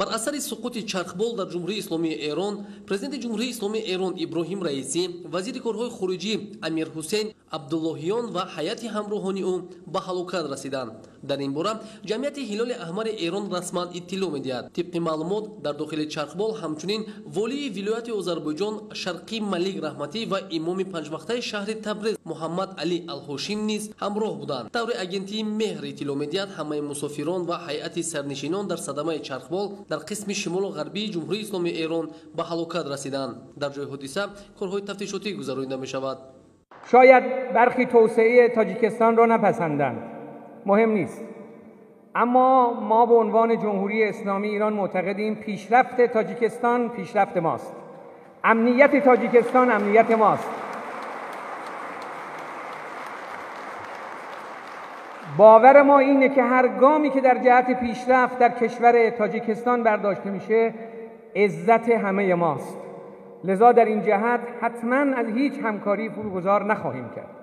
بر اثر سقوط چرخبال در جمهوری اسلامی ایران، پرزیدنت جمهوری اسلامی ایران ابراهیم رئیسی، وزیر کارهای خارجی امیر حسین عبداللهیان و هیئت همراهانی او به هلاکت رسیدند. در این باره جمعیت هلال احمر ایران رسما اطلاع می‌دهد. طبق معلومات در داخل چرخبال همچنین والی ولایت آذربایجان شرقی ملیک رحمتی و امام پنج وقته شهر تبریز محمد علی الهاشم نیز همراه بودند. طور اگنتی مهر اطلاع می‌دهد همه مسافران و هیئت سرنشینان در صدمه چرخبال در قسم شمال و غربی جمهوری اسلامی ایران به هلاکت رسیدند. در جای حادثه کارهای تفتیشاتی گزارانده می‌شود. شاید برخی توسعه تاجیکستان را نپسندند، مهم نیست، اما ما به عنوان جمهوری اسلامی ایران معتقدیم پیشرفت تاجیکستان پیشرفت ماست، امنیت تاجیکستان امنیت ماست. باور ما اینه که هر گامی که در جهت پیشرفت در کشور تاجیکستان برداشته میشه عزت همه ماست. لذا در این جهت حتما از هیچ همکاری فروگذار نخواهیم کرد.